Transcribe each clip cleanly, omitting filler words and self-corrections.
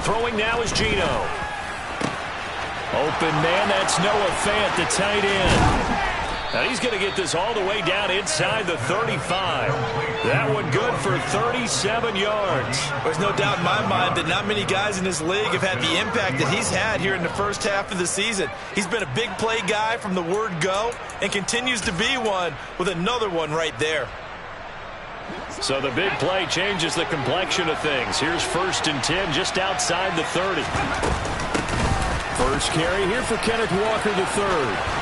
Throwing now is Gino. Open man, that's Noah Fant, the tight end. Now he's going to get this all the way down inside the 35. That one good for 37 yards. There's no doubt in my mind that not many guys in this league have had the impact that he's had here in the first half of the season. He's been a big play guy from the word go and continues to be one with another one right there. So the big play changes the complexion of things. Here's 1st and 10 just outside the 30. First carry here for Kenneth Walker III.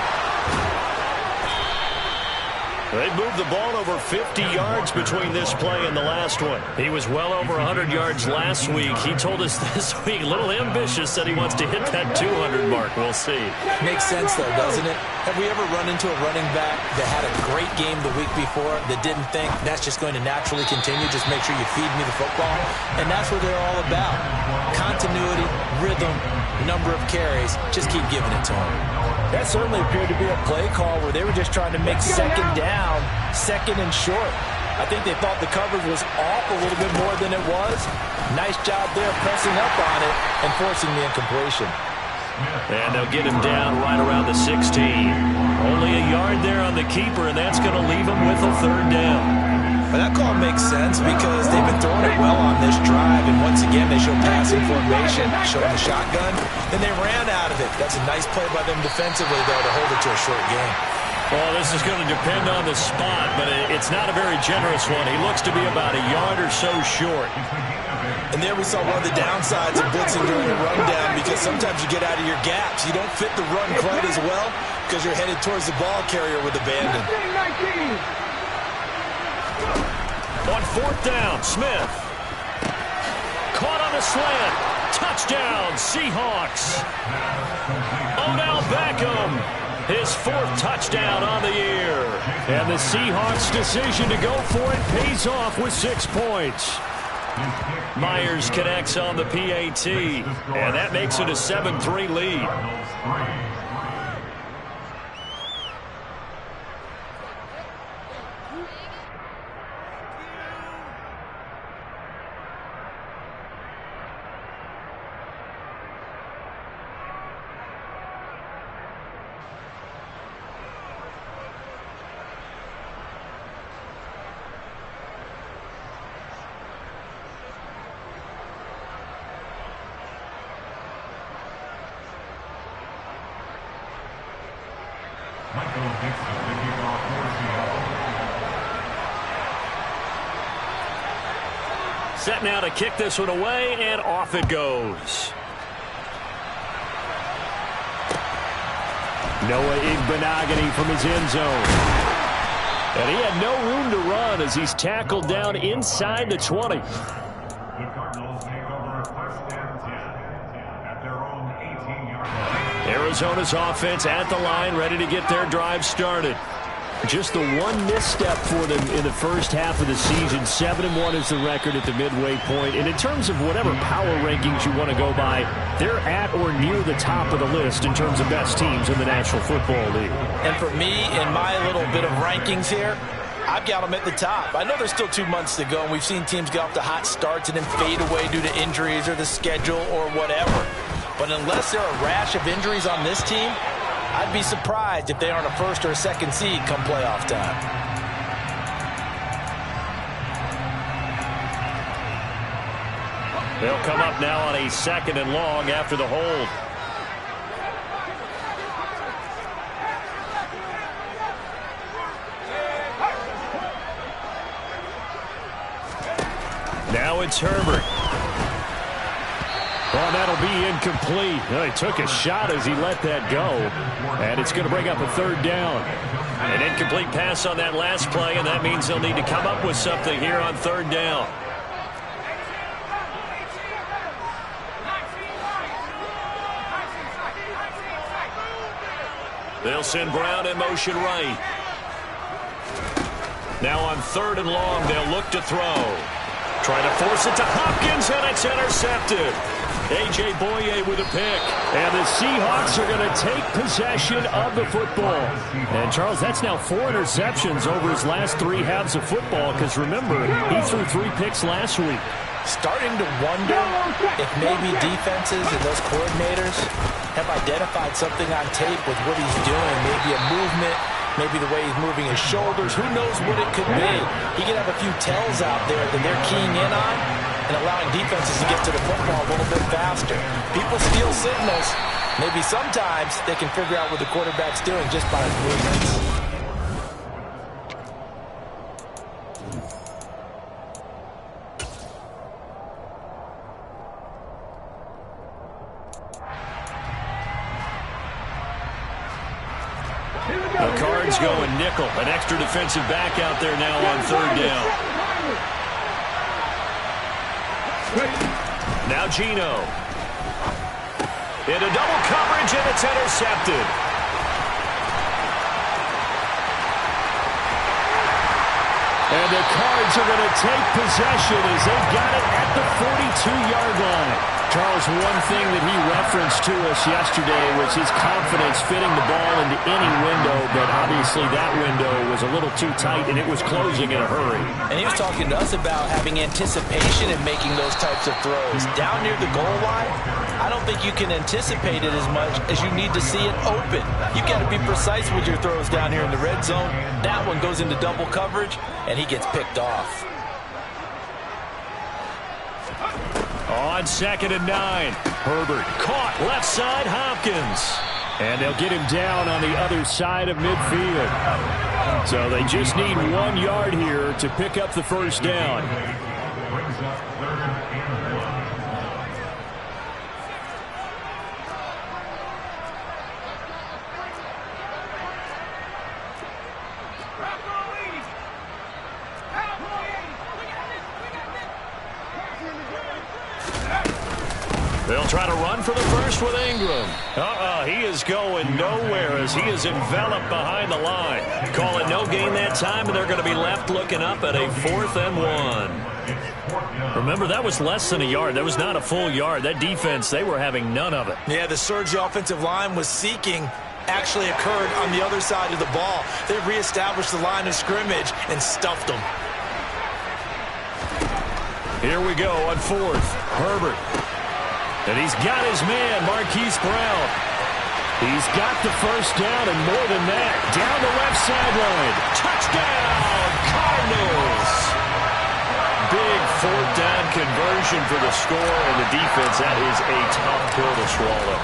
They moved the ball over 50 yards between this play and the last one. He was well over 100 yards last week. He told us this week, a little ambitious, said he wants to hit that 200 mark. We'll see. Makes sense, though, doesn't it? Have we ever run into a running back that had a great game the week before that didn't think that's just going to naturally continue? Just make sure you feed me the football. And that's what they're all about. Continuity, rhythm, number of carries. Just keep giving it to him. That certainly appeared to be a play call where they were just trying to make second down, second and short. I think they thought the coverage was off a little bit more than it was. Nice job there pressing up on it and forcing the incompletion. And they'll get him down right around the 16. Only a yard there on the keeper, and that's going to leave him with a 3rd down. Well, that call makes sense because they've been throwing it well on this drive, and once again they show passing formation, showing the shotgun, and they ran out of it. That's a nice play by them defensively, though, to hold it to a short game. Well, this is going to depend on the spot, but it's not a very generous one. He looks to be about a yard or so short. And there we saw one of the downsides of blitzing during a rundown because sometimes you get out of your gaps. You don't fit the run quite as well because you're headed towards the ball carrier with abandon. On 4th down, Smith. Caught on the slant. Touchdown, Seahawks. Odell Beckham. His 4th touchdown on the year. And the Seahawks' decision to go for it pays off with 6 points. Myers connects on the PAT. And that makes it a 7-3 lead. Set now to kick this one away, and off it goes. Noah Igbenogany from his end zone. And he had no room to run as he's tackled down inside the 20. The Cardinals take over 1st and 10 at their own 18-yard line. Arizona's offense at the line, ready to get their drive started. Just the one misstep for them in the first half of the season. 7-1 is the record at the midway point. And in terms of whatever power rankings you want to go by, they're at or near the top of the list in terms of best teams in the National Football League. And for me, in my little bit of rankings here, I've got them at the top. I know there's still 2 months to go, and we've seen teams get off to hot starts and then fade away due to injuries or the schedule or whatever. But unless there are a rash of injuries on this team, I'd be surprised if they aren't a 1st or a 2nd seed come playoff time. They'll come up now on a 2nd and long after the hold. Now it's Herbert. Well, that'll be incomplete. Well, he took a shot as he let that go. And it's going to bring up a 3rd down. An incomplete pass on that last play, and that means they'll need to come up with something here on 3rd down. They'll send Brown in motion right. Now on 3rd and long, they'll look to throw. Trying to force it to Hopkins, and it's intercepted. A.J. Boye with a pick. And the Seahawks are going to take possession of the football. And, Charles, that's now 4 interceptions over his last 3 halves of football because, remember, he threw 3 picks last week. Starting to wonder if maybe defenses and those coordinators have identified something on tape with what he's doing. Maybe a movement, maybe the way he's moving his shoulders. Who knows what it could be? He could have a few tells out there that they're keying in on and allowing defenses to get to the football a little bit faster. People steal signals. Maybe sometimes they can figure out what the quarterback's doing just by his movements. The Cards going nickel. An extra defensive back out there now on third down. Now Geno. Into double coverage, and it's intercepted. And the Cards are going to take possession as they got it at the 42-yard line. Charles, one thing that he referenced to us yesterday was his confidence fitting the ball into any window, but obviously that window was a little too tight, and it was closing in a hurry. And he was talking to us about having anticipation in making those types of throws. Down near the goal line, I don't think you can anticipate it as much as you need to see it open. You've got to be precise with your throws down here in the red zone. That one goes into double coverage, and he gets picked off. On 2nd and 9, Herbert caught left side Hopkins. And they'll get him down on the other side of midfield. So they just need 1 yard here to pick up the first down. Brings up 3rd and 1. They'll try to run for the first with Ingram. He is going nowhere as he is enveloped behind the line. Call it no gain that time, and they're going to be left looking up at a 4th and 1. Remember, that was less than a yard. That was not a full yard. That defense, they were having none of it. Yeah, the surge the offensive line was seeking actually occurred on the other side of the ball. They reestablished the line of scrimmage and stuffed them. Here we go on 4th. Herbert. And he's got his man, Marquise Brown. He's got the first down, and more than that, down the left sideline. Touchdown, Cardinals! Big 4th down conversion for the score, and the defense, that is a tough pill to swallow.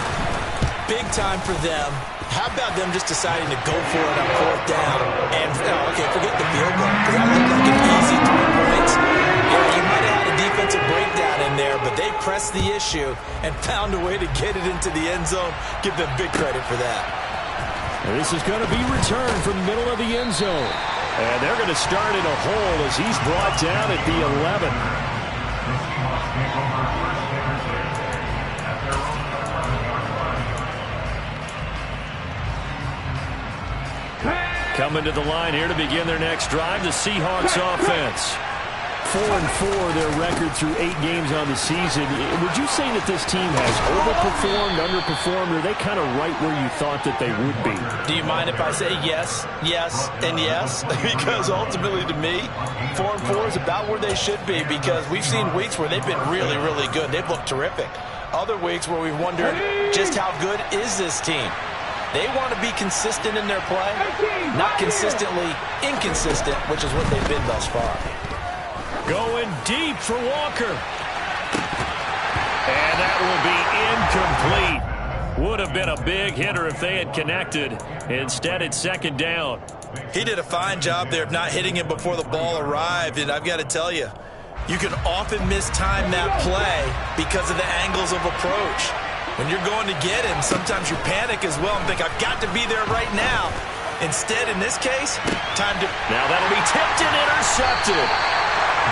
Big time for them. How about them just deciding to go for it on 4th down? And, okay, forget the field goal, because that looked like an easy 3 points. Yeah, you might have had a defensive breakdown in there, but they pressed the issue and found a way to get it into the end zone. Give them big credit for that. This is going to be returned from the middle of the end zone. And they're going to start in a hole as he's brought down at the 11. Coming to the line here to begin their next drive, the Seahawks offense. 4-4 their record through 8 games on the season. Would you say that this team has overperformed, underperformed, or are they kind of right where you thought that they would be? Do you mind if I say yes, yes, and yes? Because ultimately to me, 4-4 is about where they should be, because we've seen weeks where they've been really, really good. They've looked terrific. Other weeks where we've wondered just how good is this team. They want to be consistent in their play, not consistently inconsistent, which is what they've been thus far. Going deep for Walker. And that will be incomplete. Would have been a big hitter if they had connected. Instead, it's 2nd down. He did a fine job there of not hitting him before the ball arrived, and I've got to tell you, you can often mistime that play because of the angles of approach. When you're going to get him, sometimes you panic as well and think, I've got to be there right now. Instead, in this case, time to... Now that'll be tipped and intercepted.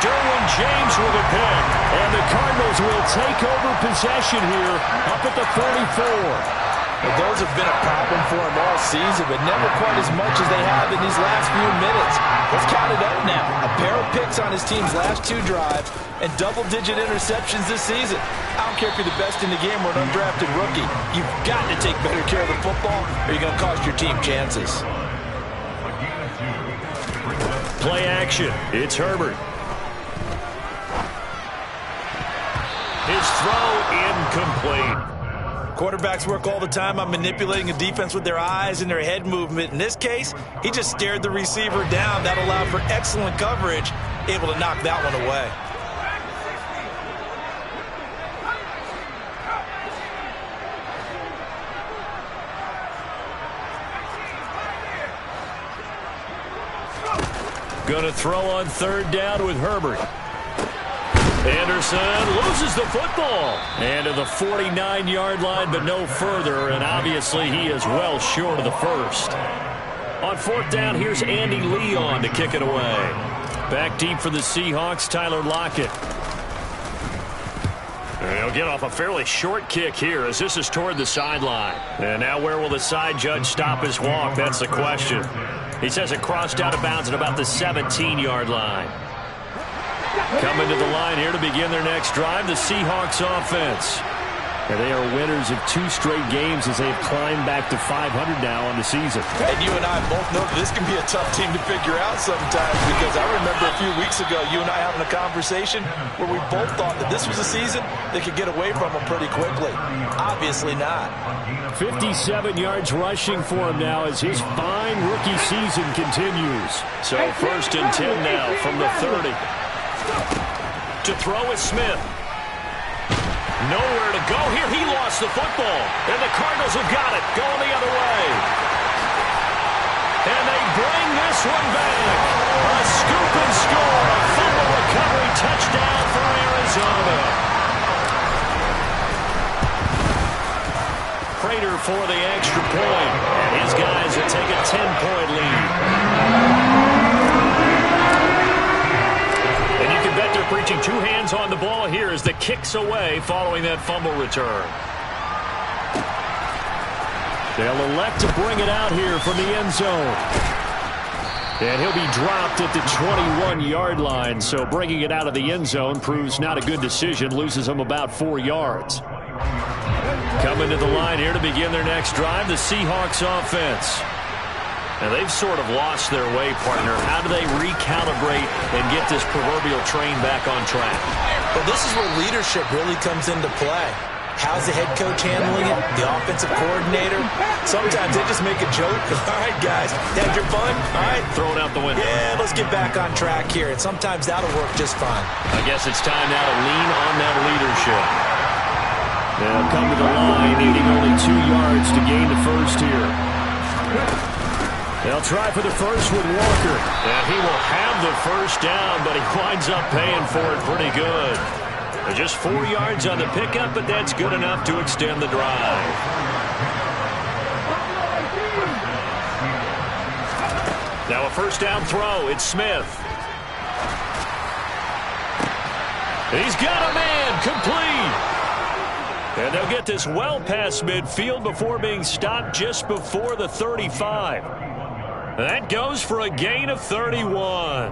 Derwin James with a pick. And the Cardinals will take over possession here up at the 44. Well, those have been a problem for them all season, but never quite as much as they have in these last few minutes. Let's count it up now. A pair of picks on his team's last 2 drives and double-digit interceptions this season. I don't care if you're the best in the game or an undrafted rookie. You've got to take better care of the football or you're going to cost your team chances. Play action. It's Herbert. His throw incomplete. Quarterbacks work all the time on manipulating a defense with their eyes and their head movement. In this case, he just stared the receiver down. That allowed for excellent coverage, able to knock that one away. Going to throw on third down with Herbert. Anderson loses the football. And to the 49-yard line, but no further. And obviously he is well short of the first. On fourth down, here's Andy Leon to kick it away. Back deep for the Seahawks, Tyler Lockett. And he'll get off a fairly short kick here as this is toward the sideline. And now where will the side judge stop his walk? That's the question. He says it crossed out of bounds at about the 17-yard line. Coming to the line here to begin their next drive, the Seahawks offense. And they are winners of 2 straight games as they've climbed back to 500 now on the season. And you and I both know that this can be a tough team to figure out sometimes, because I remember a few weeks ago you and I having a conversation where we both thought that this was a season that could get away from them pretty quickly. Obviously not. 57 yards rushing for him now as his fine rookie season continues. So first and 10 now from the 30. To throw is Smith. Nowhere to go here. He lost the football. And the Cardinals have got it. Going the other way. And they bring this one back. A scoop and score. A fumble recovery touchdown for Arizona. Prater for the extra point. And his guys will take a 10-point lead. And you can bet they're preaching 2 hands on the ball here as the kick's away following that fumble return. They'll elect to bring it out here from the end zone. And he'll be dropped at the 21-yard line, so bringing it out of the end zone proves not a good decision, loses him about 4 yards. Coming to the line here to begin their next drive, the Seahawks offense. And they've sort of lost their way, partner. How do they recalibrate and get this proverbial train back on track? Well, this is where leadership really comes into play. How's the head coach handling it? The offensive coordinator? Sometimes they just make a joke. All right, guys, had your fun? All right. Throw it out the window. Yeah, let's get back on track here. And sometimes that'll work just fine. I guess it's time now to lean on that leadership. They'll come to the line, needing only 2 yards to gain the first here. They'll try for the first with Walker. And he will have the first down, but he winds up paying for it pretty good. Just 4 yards on the pickup, but that's good enough to extend the drive. Now a first down throw. It's Smith. He's got a man. Complete. And they'll get this well past midfield before being stopped just before the 35. That goes for a gain of 31.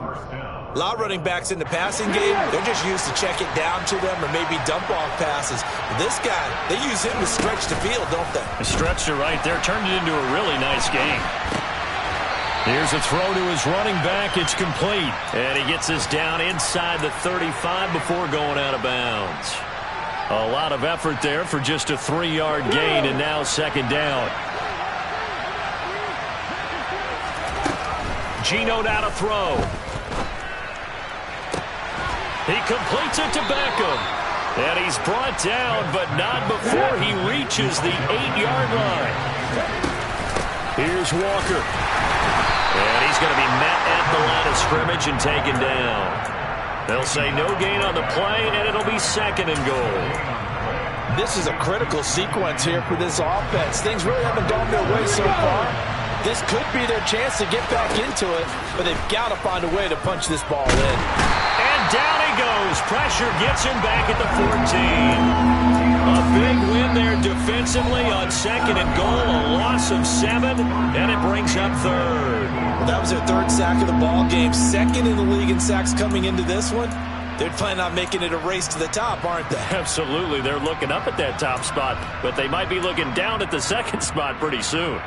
A lot of running backs in the passing game, they're just used to check it down to them or maybe dump off passes. But this guy, they use him to stretch the field, don't they? Stretched it right there, turned it into a really nice game. Here's a throw to his running back. It's complete. And he gets this down inside the 35 before going out of bounds. A lot of effort there for just a 3-yard gain, and now second down. Geno now to throw. He completes it to Beckham. And he's brought down, but not before he reaches the 8-yard line. Here's Walker. And he's going to be met at the line of scrimmage and taken down. They'll say no gain on the play, and it'll be second and goal. This is a critical sequence here for this offense. Things really haven't gone their way so far. This could be their chance to get back into it, but they've got to find a way to punch this ball in. And down he goes. Pressure gets him back at the 14. A big win there defensively on second and goal. A loss of 7, and it brings up third. Well, that was their 3rd sack of the ball game. Second in the league in sacks coming into this one. They're planning on making it a race to the top, aren't they? Absolutely. They're looking up at that top spot, but they might be looking down at the second spot pretty soon.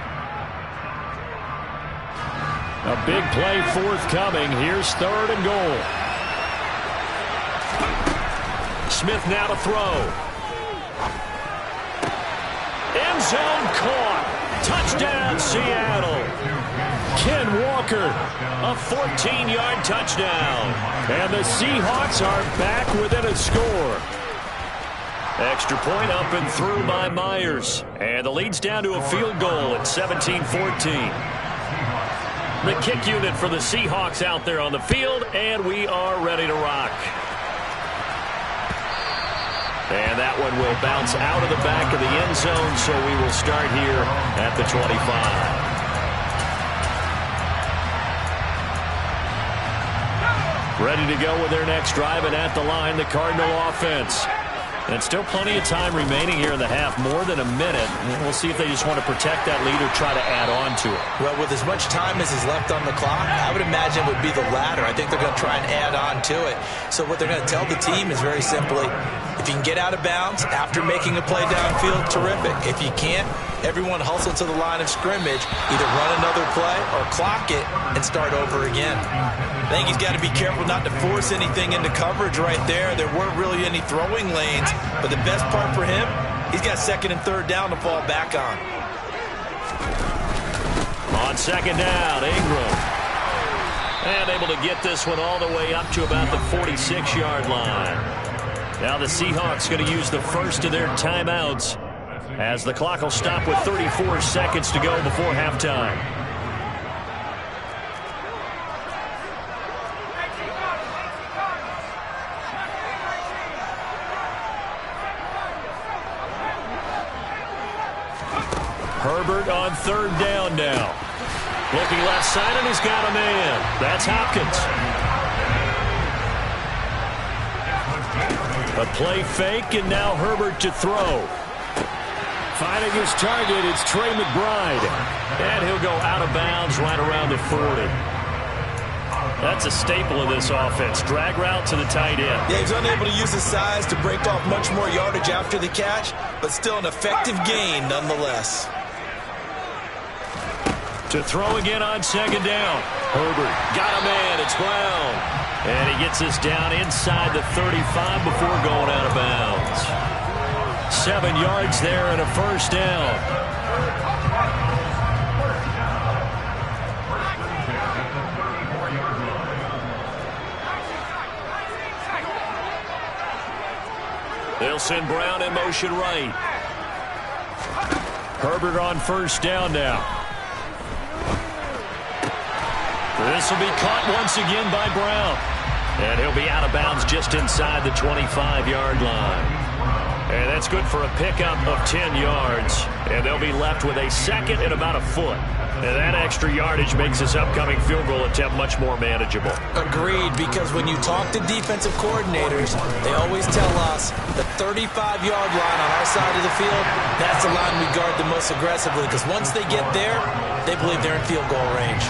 A big play forthcoming. Here's third and goal. Smith now to throw. End zone caught. Touchdown, Seattle. Ken Walker, a 14-yard touchdown. And the Seahawks are back within a score. Extra point up and through by Myers. And the lead's down to a field goal at 17-14. The kick unit for the Seahawks out there on the field, and we are ready to rock. And that one will bounce out of the back of the end zone, so we will start here at the 25. Ready to go with their next drive, and at the line, the Cardinal offense. And still plenty of time remaining here in the half, more than a minute. We'll see if they just want to protect that lead or try to add on to it. Well, with as much time as is left on the clock, I would imagine it would be the latter. I think they're going to try and add on to it. So what they're going to tell the team is very simply, if you can get out of bounds after making a play downfield, terrific. If you can't, everyone hustle to the line of scrimmage, either run another play or clock it and start over again. I think he's got to be careful not to force anything into coverage right there. There weren't really any throwing lanes, but the best part for him, he's got second and third down to fall back on. On second down, Ingram. And able to get this one all the way up to about the 46-yard line. Now the Seahawks going to use the first of their timeouts as the clock will stop with 34 seconds to go before halftime. Herbert on third down now. Looking left side, and he's got a man. That's Hopkins. A play fake, and now Herbert to throw. Finding his target, it's Trey McBride. And he'll go out of bounds right around the 40. That's a staple of this offense. Drag route to the tight end. Yeah, he's unable to use his size to break off much more yardage after the catch, but still an effective gain nonetheless. To throw again on second down. Herbert got a man. It's Brown. And he gets us down inside the 35 before going out of bounds. 7 yards there and a first down. They'll send Brown in motion right. Herbert on first down now. This will be caught once again by Brown. And he'll be out of bounds just inside the 25-yard line. And that's good for a pickup of 10 yards. And they'll be left with a second and about a foot. And that extra yardage makes this upcoming field goal attempt much more manageable. Agreed, because when you talk to defensive coordinators, they always tell us the 35-yard line on our side of the field, that's the line we guard the most aggressively, because once they get there, they believe they're in field goal range.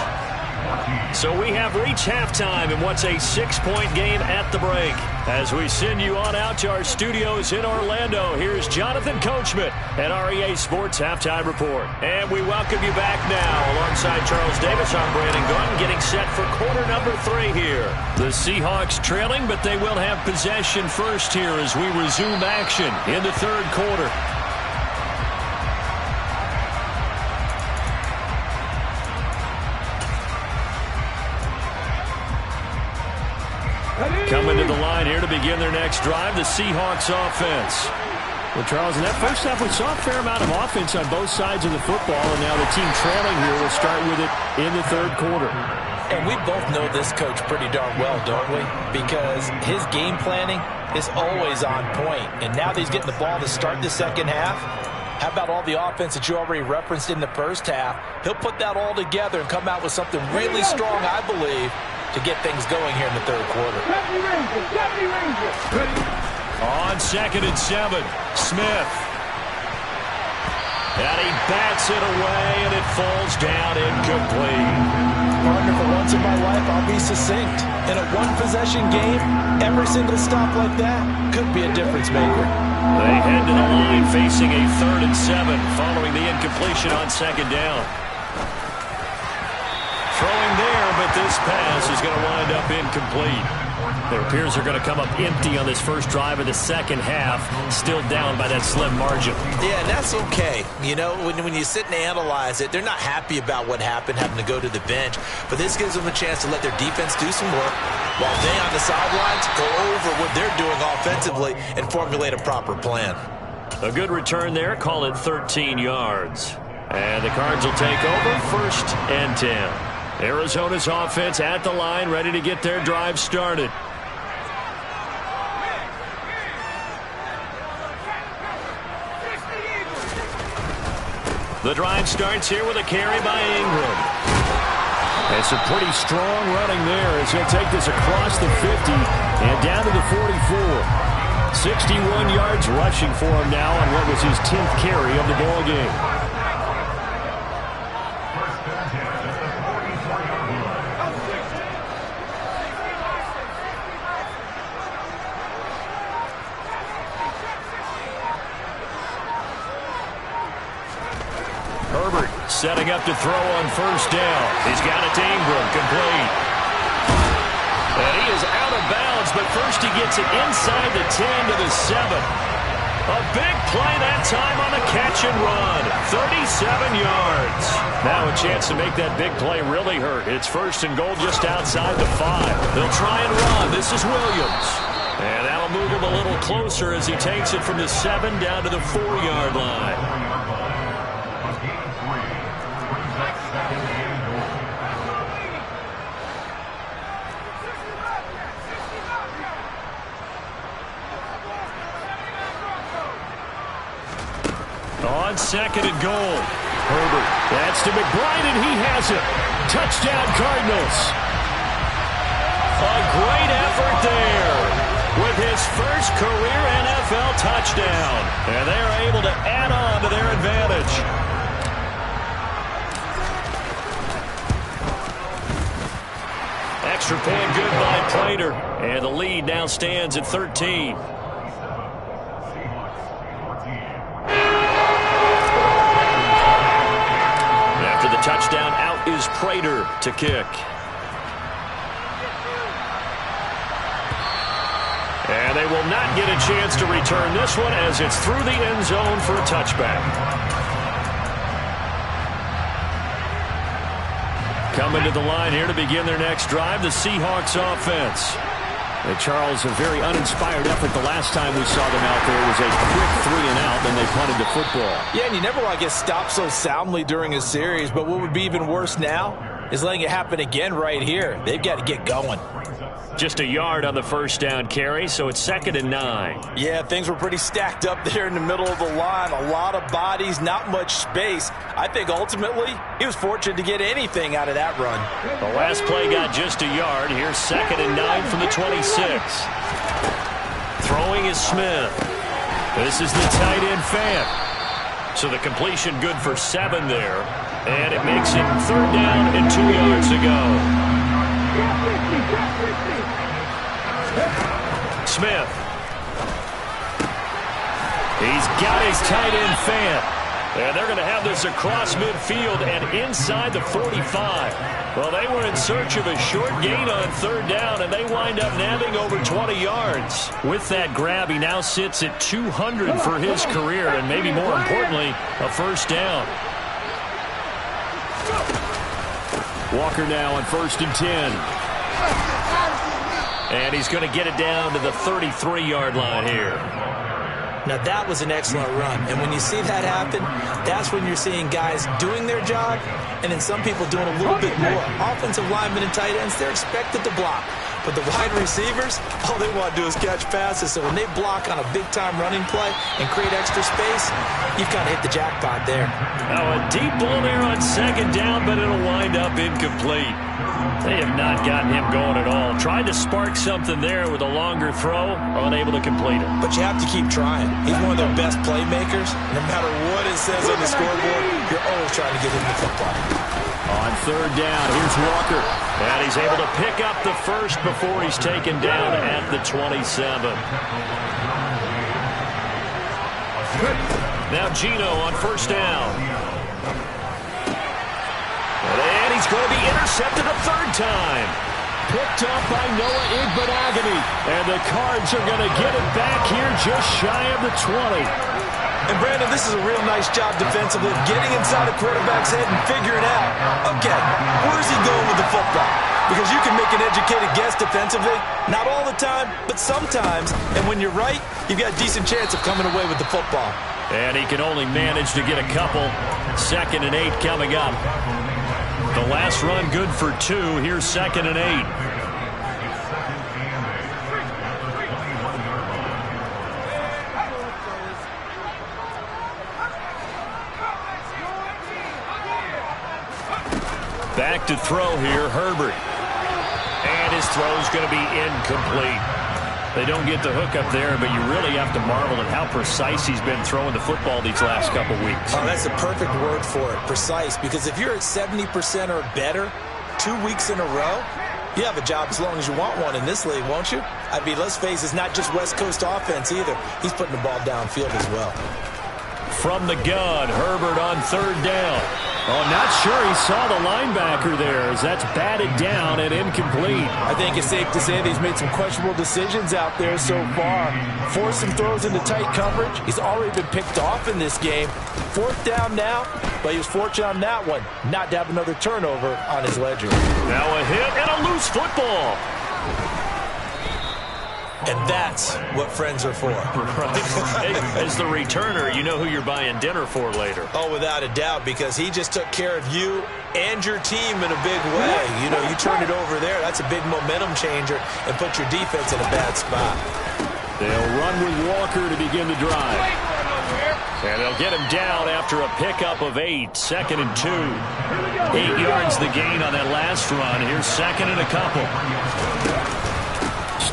So we have reached halftime in what's a 6-point game at the break. As we send you on out to our studios in Orlando, here's Jonathan Coachman at REA Sports Halftime Report. And we welcome you back now. Alongside Charles Davis, I'm Brandon Gordon, getting set for quarter number 3 here. The Seahawks trailing, but they will have possession first here as we resume action in the third quarter. Coming to the line here to begin their next drive, the Seahawks offense. Well, Charles, in that first half, we saw a fair amount of offense on both sides of the football, and now the team trailing here will start with it in the third quarter. And we both know this coach pretty darn well, don't we? Because his game planning is always on point. And now that he's getting the ball to start the second half, how about all the offense that you already referenced in the first half? He'll put that all together and come out with something really strong, I believe, to get things going here in the third quarter. On second and 7, Smith. And he bats it away, and it falls down incomplete. Partner, for once in my life, I'll be succinct. In a one-possession game, every single stop like that could be a difference maker. They head to the line facing a 3rd and 7 following the incompletion on second down. Throwing there, but that this pass is going to wind up incomplete. It appears they're going to come up empty on this first drive of the second half, still down by that slim margin. Yeah, and that's okay. You know, when you sit and analyze it, they're not happy about what happened, having to go to the bench. But this gives them a chance to let their defense do some work while they on the sidelines go over what they're doing offensively and formulate a proper plan. A good return there. Call it 13 yards. And the Cards will take over 1st and 10. Arizona's offense at the line, ready to get their drive started. The drive starts here with a carry by Ingram. And some pretty strong running there as he'll take this across the 50 and down to the 44. 61 yards rushing for him now on what was his 10th carry of the ball game. Herbert setting up to throw on 1st down. He's got it to Ingram, complete. And he is out of bounds, but first he gets it inside the 10 to the 7. A big play that time on the catch and run. 37 yards. Now a chance to make that big play really hurt. It's 1st and goal just outside the 5. They'll try and run. This is Williams. And that'll move him a little closer as he takes it from the 7 down to the 4-yard line. On 2nd and goal. Herbert. That's to McBride, and he has it. Touchdown, Cardinals. A great effort there with his first career NFL touchdown. And they're able to add on to their advantage. Extra point good by Prater. And the lead now stands at 13. The touchdown, out is Prater to kick. And they will not get a chance to return this one as it's through the end zone for a touchback. Coming to the line here to begin their next drive, the Seahawks offense. And Charles, a very uninspired effort the last time we saw them out there. It was a quick 3-and-out, then they punted the football. Yeah, and you never want to get stopped so soundly during a series, but what would be even worse now is letting it happen again right here. They've got to get going. Just a yard on the 1st down carry, so it's 2nd and 9. Yeah, things were pretty stacked up there in the middle of the line. A lot of bodies, not much space. I think ultimately he was fortunate to get anything out of that run. The last play got just a yard. Here's 2nd and 9 from the 26. Throwing is Smith. This is the tight end Fant. So the completion good for 7 there. And it makes it 3rd down and 2 yards to go. Smith. He's got his tight end Fant. And they're going to have this across midfield and inside the 45. Well, they were in search of a short gain on 3rd down, and they wind up nabbing over 20 yards. With that grab, he now sits at 200 for his career, and maybe more importantly, a 1st down. Walker now on 1st and 10. And he's going to get it down to the 33-yard line here. Now, that was an excellent run. And when you see that happen, that's when you're seeing guys doing their job and then some people doing a little bit more. Offensive linemen and tight ends, they're expected to block. But the wide receivers, all they want to do is catch passes. So when they block on a big-time running play and create extra space, you've kind of hit the jackpot there. Now, a deep ball there on 2nd down, but it'll wind up incomplete. They have not gotten him going at all. Tried to spark something there with a longer throw, unable to complete it. But you have to keep trying. He's one of their best playmakers. No matter what it says on the scoreboard, you're always trying to get him the football. On 3rd down, here's Walker. And he's able to pick up the 1st before he's taken down at the 27. Now Gino on 1st down. And he's going to be intercepted a third time. Picked up by Noah Igbenogany. And the Cards are going to get it back here just shy of the 20. And, Brandon, this is a real nice job defensively, getting inside a quarterback's head and figuring out, okay, where's he going with the football? Because you can make an educated guess defensively. Not all the time, but sometimes. And when you're right, you've got a decent chance of coming away with the football. And he can only manage to get a couple. 2nd and 8 coming up. The last run good for 2. Here's 2nd and 8. Back to throw here, Herbert. And his throw's going to be incomplete. They don't get the hook up there, but you really have to marvel at how precise he's been throwing the football these last couple weeks. Oh, that's a perfect word for it, precise, because if you're at 70% or better 2 weeks in a row, you have a job as long as you want one in this league, won't you? I mean, let's face it, it's not just West Coast offense either. He's putting the ball downfield as well. From the gun, Herbert on 3rd down. Oh, not sure he saw the linebacker there as that's batted down and incomplete. I think it's safe to say that he's made some questionable decisions out there so far. Forced some throws into tight coverage. He's already been picked off in this game. 4th down now, but he was fortunate on that one not to have another turnover on his ledger. Now a hit and a loose football. And that's what friends are for. Right. As the returner, you know who you're buying dinner for later. Oh, without a doubt, because he just took care of you and your team in a big way. You know, you turn it over there, that's a big momentum changer and put your defense in a bad spot. They'll run with Walker to begin the drive. And they'll get him down after a pickup of 8. 2nd and 2. 8 yards the gain on that last run. Here's 2nd and a couple.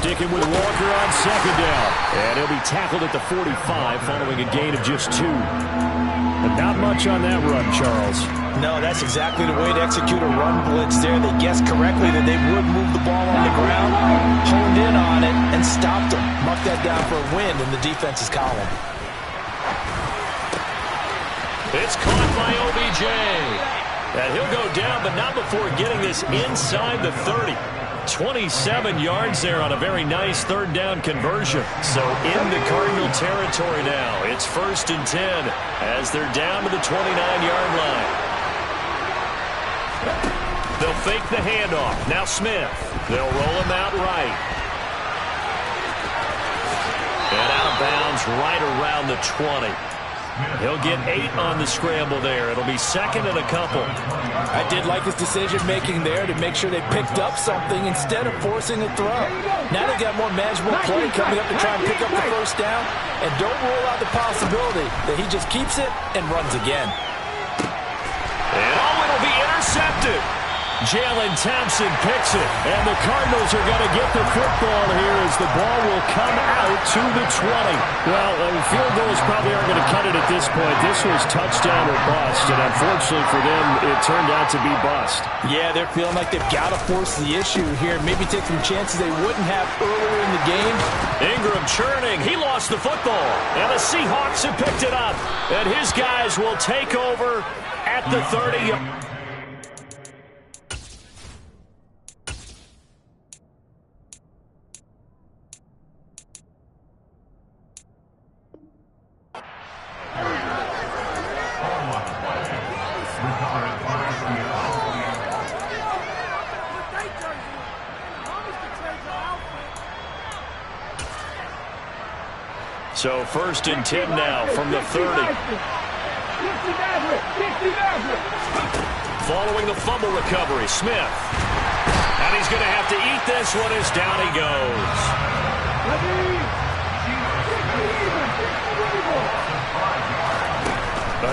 Sticking with Walker on 2nd down. And he'll be tackled at the 45 following a gain of just 2. But not much on that run, Charles. No, that's exactly the way to execute a run blitz there. They guessed correctly that they would move the ball on the ground, honed in on it, and stopped them. Mucked that down for a win in the defense's column. It's caught by OBJ. And he'll go down, but not before getting this inside the 30. 27 yards there on a very nice 3rd down conversion. So in the Cardinal territory now. It's 1st and 10 as they're down to the 29-yard line. They'll fake the handoff. Now Smith. They'll roll him out right. And out of bounds right around the 20. He'll get 8 on the scramble there. It'll be 2nd and a couple. I did like his decision-making there to make sure they picked up something instead of forcing a throw. Now they got more manageable play coming up to try and pick up the 1st down. And don't rule out the possibility that he just keeps it and runs again. And it'll be intercepted. Jalen Thompson picks it, and the Cardinals are going to get the football here as the ball will come out to the 20. Well, field goals probably aren't going to cut it at this point. This was touchdown or bust, and unfortunately for them, it turned out to be bust. Yeah, they're feeling like they've got to force the issue here. Maybe take some chances they wouldn't have earlier in the game. Ingram churning. He lost the football, and the Seahawks have picked it up. And his guys will take over at the 30. So 1st and 10 now from the 30. Following the fumble recovery, Smith. And he's going to have to eat this one as down he goes.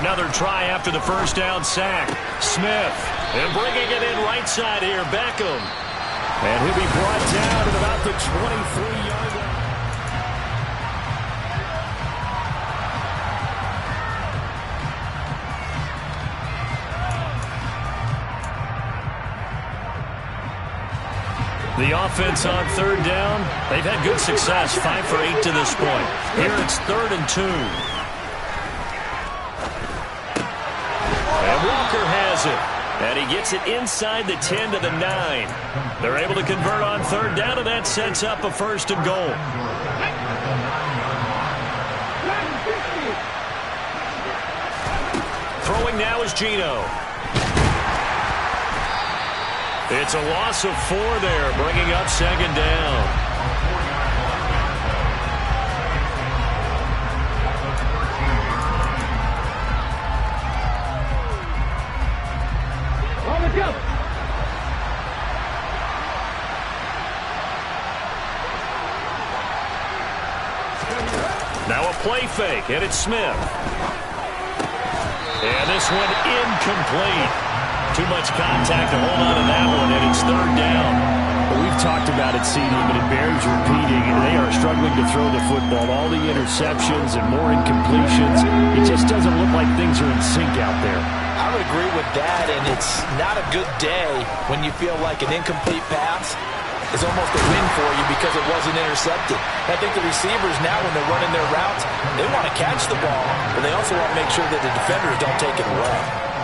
Another try after the 1st down sack. Smith. And bringing it in right side here, Beckham. And he'll be brought down at about the 23-yard line. The offense on 3rd down, they've had good success, 5 for 8 to this point. Here it's 3rd and 2. And Walker has it. And he gets it inside the 10 to the 9. They're able to convert on third down, and that sets up a first and goal. Throwing now is Geno. It's a loss of 4 there, bringing up second down. Now a play fake, and it's Smith. And this one incomplete. Too much contact to hold on to that one, and it's third down. Well, we've talked about it, CD, but it bears repeating. They are struggling to throw the football. All the interceptions and more incompletions. It just doesn't look like things are in sync out there. I would agree with that, and it's not a good day when you feel like an incomplete pass is almost a win for you because it wasn't intercepted. I think the receivers now, when they're running their routes, they want to catch the ball, but they also want to make sure that the defenders don't take it away.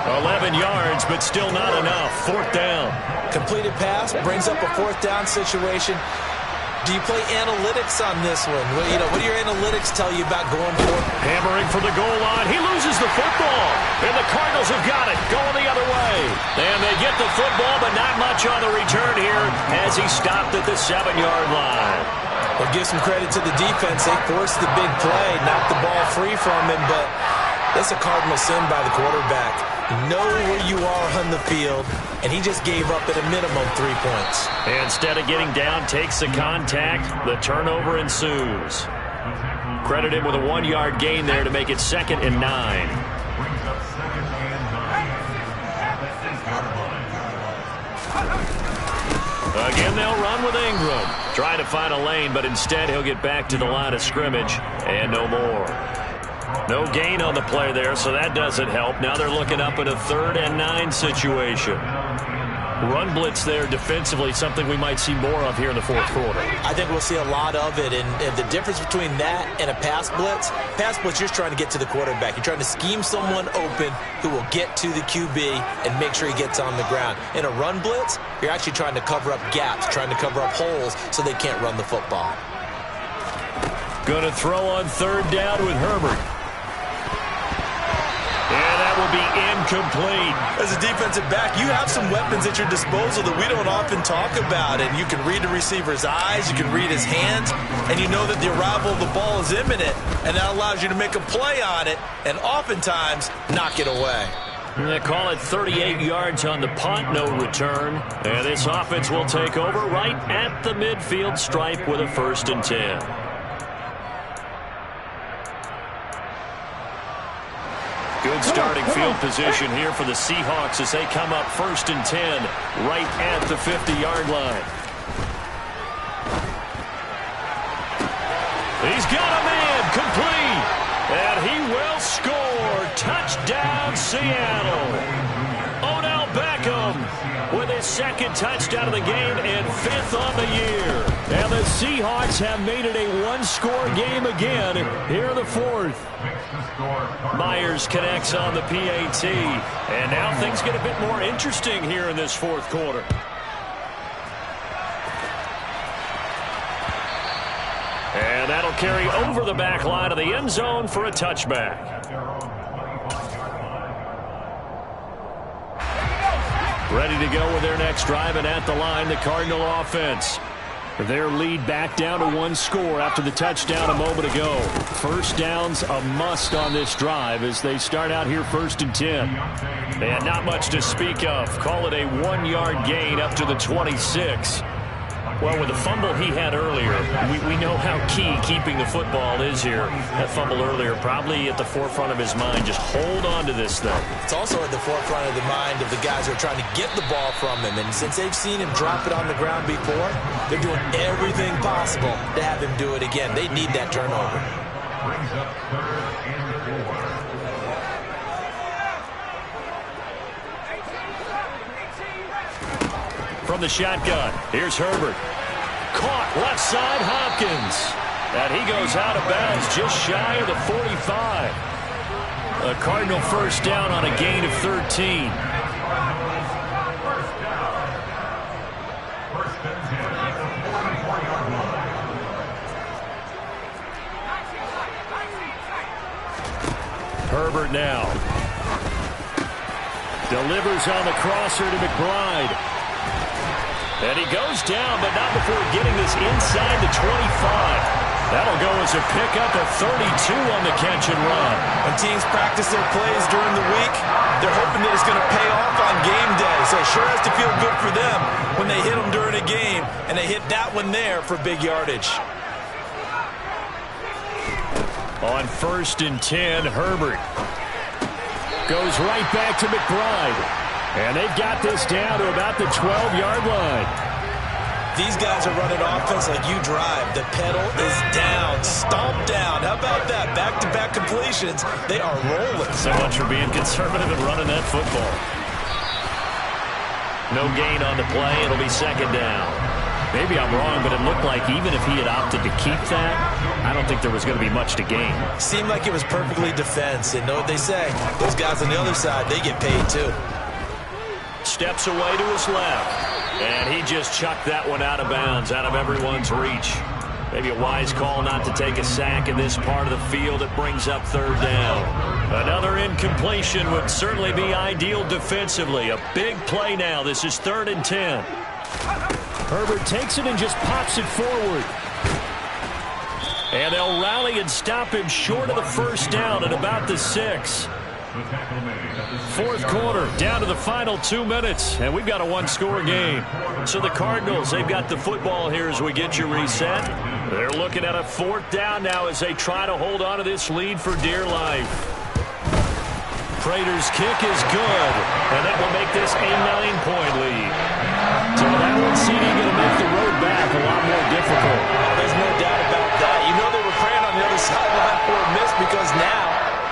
11 yards, but still not enough. Fourth down. Completed pass brings up a fourth down situation. Do you play analytics on this one? What do your analytics tell you about going for it? Hammering for the goal line. He loses the football. And the Cardinals have got it. Going the other way. And they get the football, but not much on the return here as he stopped at the 7-yard line. Well, give some credit to the defense. They forced the big play, knocked the ball free from him, but that's a cardinal sin by the quarterback. Know where you are on the field, and he just gave up at a minimum 3 points. Instead of getting down, takes the contact. The turnover ensues. Credit him with a 1-yard gain there to make it 2nd and 9. Brings up 2nd and 9 at the 6-yard line. Again, they'll run with Ingram. Trying to find a lane, but instead he'll get back to the line of scrimmage and no more. No gain on the play there, so that doesn't help. Now they're looking up at a 3rd and 9 situation. Run blitz there defensively, something we might see more of here in the fourth quarter. I think we'll see a lot of it, and the difference between that and a pass blitz, you're trying to get to the quarterback. You're trying to scheme someone open who will get to the QB and make sure he gets on the ground. In a run blitz, you're actually trying to cover up gaps, trying to cover up holes so they can't run the football. Going to throw on 3rd down with Herbert. And that will be incomplete. As a defensive back, you have some weapons at your disposal that we don't often talk about. And you can read the receiver's eyes, you can read his hands, and you know that the arrival of the ball is imminent. And that allows you to make a play on it and oftentimes knock it away. They call it 38 yards on the punt, no return. And this offense will take over right at the midfield stripe with a 1st and 10. Good starting field position here for the Seahawks as they come up 1st and 10 right at the 50-yard line. He's got a man complete, and he will score. Touchdown, Seattle. Odell Beckham with his 2nd touchdown of the game and 5th on the year. And the Seahawks have made it a 1-score game again here in the 4th. Myers connects on the PAT. And now things get a bit more interesting here in this 4th quarter. And that'll carry over the back line of the end zone for a touchback. Ready to go with their next drive, and at the line, the Cardinal offense. Their lead back down to 1 score after the touchdown a moment ago. First down's a must on this drive as they start out here 1st and 10. And not much to speak of. Call it a 1-yard gain up to the 26. Well, with the fumble he had earlier, we know how key keeping the football is here. That fumble earlier probably at the forefront of his mind. Just hold on to this thing. It's also at the forefront of the mind of the guys who are trying to get the ball from him. And since they've seen him drop it on the ground before, they're doing everything possible to have him do it again. They need that turnover. Brings up 3rd and 4. From the shotgun, here's Herbert. Caught left side, Hopkins. And he goes out of bounds just shy of the 45. A Cardinal first down on a gain of 13. Herbert now. Delivers on the crosser to McBride. And he goes down, but not before getting this inside the 25. That'll go as a pickup of 32 on the catch and run. When teams practice their plays during the week, they're hoping that it's going to pay off on game day. So it sure has to feel good for them when they hit them during a game, and they hit that one there for big yardage. On 1st and 10, Herbert goes right back to McBride. And they've got this down to about the 12-yard line. These guys are running offense like you drive. The pedal is down, stomped down. How about that? Back-to-back completions. They are rolling. So much for being conservative and running that football. No gain on the play. It'll be 2nd down. Maybe I'm wrong, but it looked like even if he had opted to keep that, I don't think there was going to be much to gain. Seemed like it was perfectly defense. And know what they say? Those guys on the other side, they get paid too. Steps away to his left. And he just chucked that one out of bounds, out of everyone's reach. Maybe a wise call not to take a sack in this part of the field. It brings up 3rd down. Another incompletion would certainly be ideal defensively. A big play now. This is 3rd and 10. Herbert takes it and just pops it forward. And they'll rally and stop him short of the 1st down at about the 6. 4th quarter, down to the final 2 minutes, and we've got a 1-score game. So the Cardinals, they've got the football here as we get you reset. They're looking at a 4th down now as they try to hold on to this lead for dear life. Prater's kick is good, and that will make this a 9-point lead. So that one seeding going to make the road back a lot more difficult. There's no doubt about that. You know they were praying on the other sideline for a miss because now,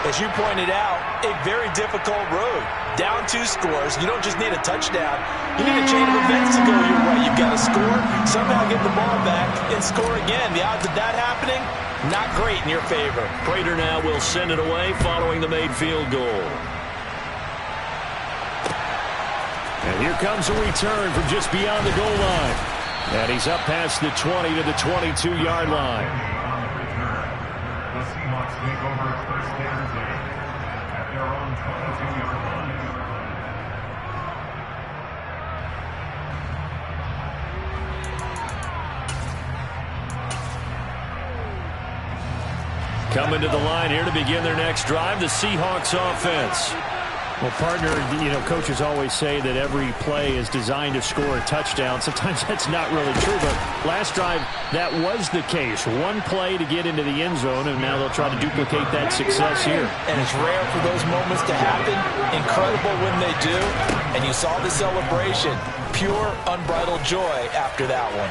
as you pointed out, a very difficult road. Down 2 scores. You don't just need a touchdown. You need a chain of events to go your way. You've got to score, somehow get the ball back, and score again. The odds of that happening, not great in your favor. Prater now will send it away following the made field goal. And here comes a return from just beyond the goal line. And he's up past the 20 to the 22-yard line. The Seahawks take over 1st and 10 at their own 22-yard line. Coming to the line here to begin their next drive, the Seahawks offense. Well, partner, coaches always say that every play is designed to score a touchdown. Sometimes that's not really true, but last drive, that was the case. One play to get into the end zone, and now they'll try to duplicate that success here. And it's rare for those moments to happen. Incredible when they do. And you saw the celebration. Pure, unbridled joy after that one.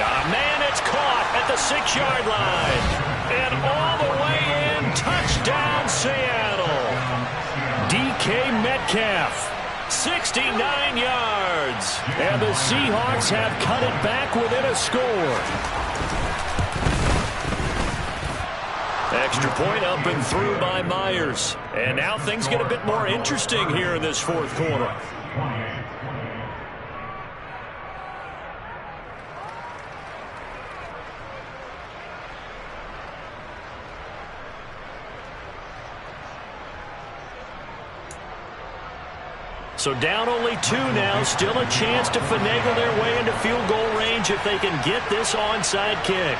Got a man, it's caught at the 6-yard line. And all the way in, touchdown Seattle. DK Metcalf, 69 yards. and the Seahawks have cut it back within a score. Extra point up and through by Myers. And now things get a bit more interesting here in this 4th quarter. So down only 2 now. Still a chance to finagle their way into field goal range if they can get this onside kick.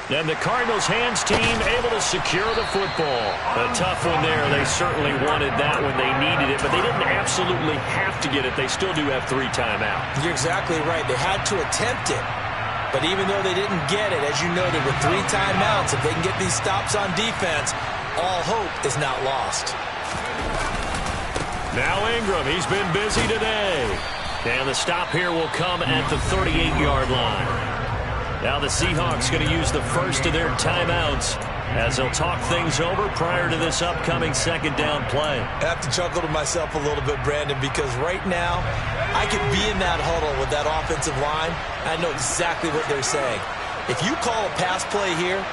And the Cardinals hands team able to secure the football. A tough one there. They certainly wanted that when they needed it, but they didn't absolutely have to get it. They still do have 3 timeouts. You're exactly right. They had to attempt it. But even though they didn't get it, as you noted, with 3 timeouts, if they can get these stops on defense, all hope is not lost. Now Ingram, he's been busy today. And the stop here will come at the 38-yard line. Now the Seahawks going to use the first of their timeouts as they'll talk things over prior to this upcoming 2nd down play. I have to chuckle to myself a little bit, Brandon, because right now I could be in that huddle with that offensive line. I know exactly what they're saying. If you call a pass play here,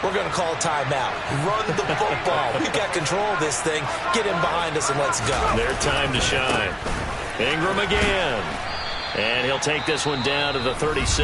we're going to call a timeout. Run the football. We've got control of this thing. Get him behind us and let's go. Their time to shine. Ingram again. And he'll take this one down to the 36.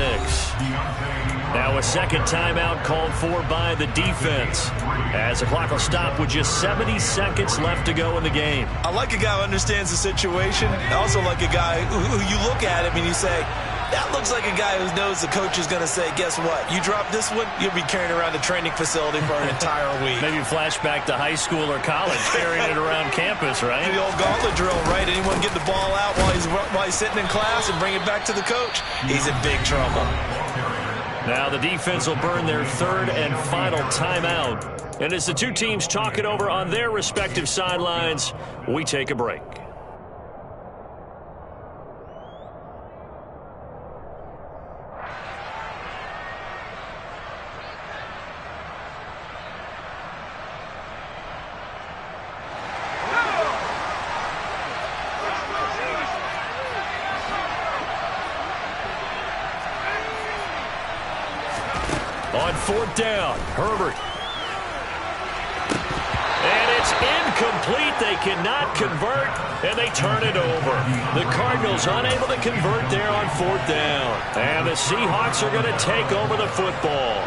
Now a second timeout called for by the defense, as the clock will stop with just 70 seconds left to go in the game. I like a guy who understands the situation. I also like a guy who you look at him and you say, that looks like a guy who knows the coach is going to say, guess what? You drop this one, you'll be carrying around the training facility for an entire week. Maybe flashback to high school or college, carrying it around campus, right? The old gauntlet drill, right? Anyone get the ball out while he's sitting in class and bring it back to the coach? He's in big trouble. Now the defense will burn their third and final timeout. And as the two teams talk it over on their respective sidelines, we take a break. On fourth down, Herbert. And it's incomplete. They cannot convert, and they turn it over. The Cardinals unable to convert there on fourth down. And the Seahawks are going to take over the football.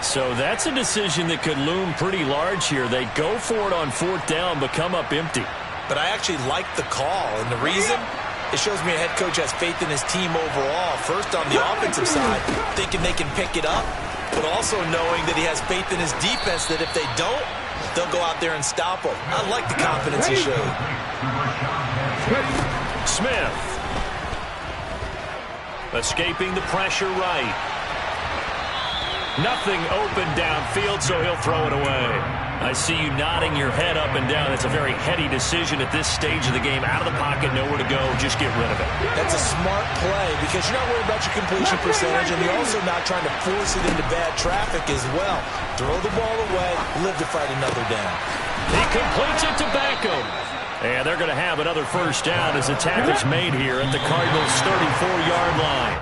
So that's a decision that could loom pretty large here. They go for it on fourth down, but come up empty. But I actually like the call, and the reason? It shows me a head coach has faith in his team overall. First on the offensive side, thinking they can pick it up, but also knowing that he has faith in his defense that if they don't, they'll go out there and stop them. I like the confidence he showed. Smith. Escaping the pressure right. Nothing open downfield, so he'll throw it away. I see you nodding your head up and down. That's a very heady decision at this stage of the game. Out of the pocket, nowhere to go. Just get rid of it. That's a smart play because you're not worried about your completion percentage, and you're also not trying to force it into bad traffic as well. Throw the ball away, live to fight another down. He completes it to Beckham. And they're going to have another first down as the tackle's made here at the Cardinals' 34-yard line.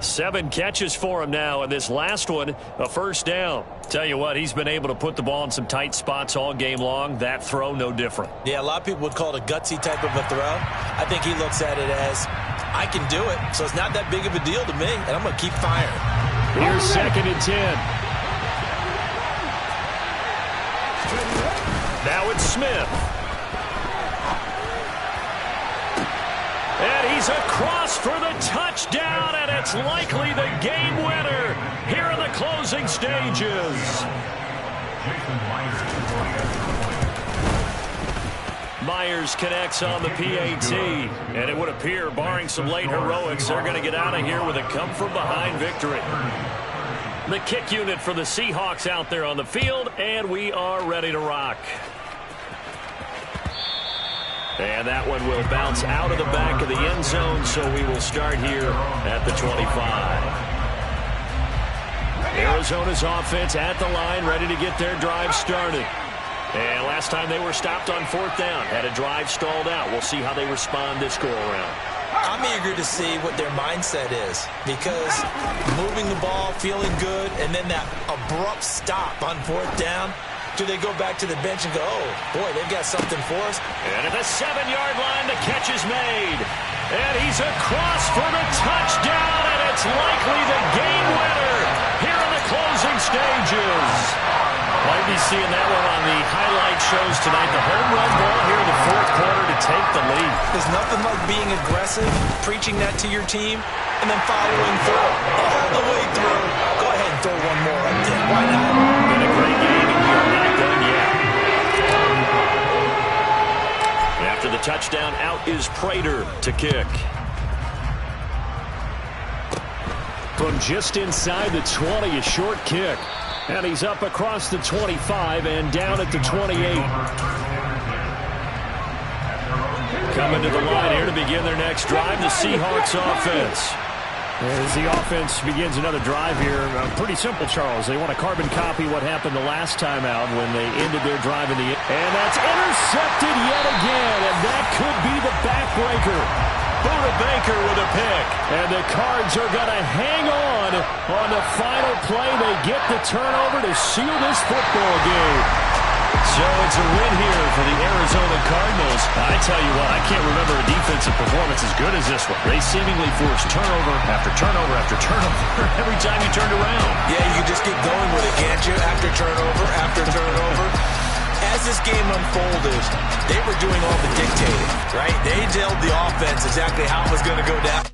7 catches for him now, and this last one, a first down. Tell you what, he's been able to put the ball in some tight spots all game long. That throw, no different. Yeah, a lot of people would call it a gutsy type of a throw. I think he looks at it as, I can do it, so it's not that big of a deal to me, and I'm going to keep firing. Here's 2nd and 10. Now it's Smith. And he's across for the touchdown, and it's likely the game winner here in the closing stages. Myers connects on the PAT, and it would appear, barring some late heroics, they're going to get out of here with a come-from-behind victory. The kick unit for the Seahawks out there on the field, and we are ready to rock. And that one will bounce out of the back of the end zone, so we will start here at the 25. Arizona's offense at the line, ready to get their drive started. And last time they were stopped on fourth down, had a drive stalled out. We'll see how they respond this go-around. I'm eager to see what their mindset is because moving the ball, feeling good, and then that abrupt stop on fourth down. Do they go back to the bench and go, oh, boy, they've got something for us? And at the 7-yard line, the catch is made. And he's across for the touchdown, and it's likely the game winner here in the closing stages. Might be seeing that one on the highlight shows tonight. The home run ball here in the fourth quarter to take the lead. There's nothing like being aggressive, preaching that to your team, and then following through all the way through. Go ahead and throw one more up there. Why not? Been a great game, and we are not done yet. After the touchdown, out is Prater to kick. From just inside the 20, a short kick. And he's up across the 25 and down at the 28. Coming to the line here to begin their next drive, the Seahawks offense. As the offense begins another drive here, pretty simple, Charles. They want to carbon copy what happened the last time out when they ended their drive in the end. And that's intercepted yet again, and that could be the backbreaker. Buda Baker with a pick. And the Cards are going to hang on the final play. They get the turnover to seal this football game. So it's a win here for the Arizona Cardinals. I tell you what, I can't remember a defensive performance as good as this one. They seemingly forced turnover after turnover after turnover every time you turned around. Yeah, you can just keep going with it, can't you? After turnover. As this game unfolded, they were doing all the dictating, right? They told the offense exactly how it was going to go down.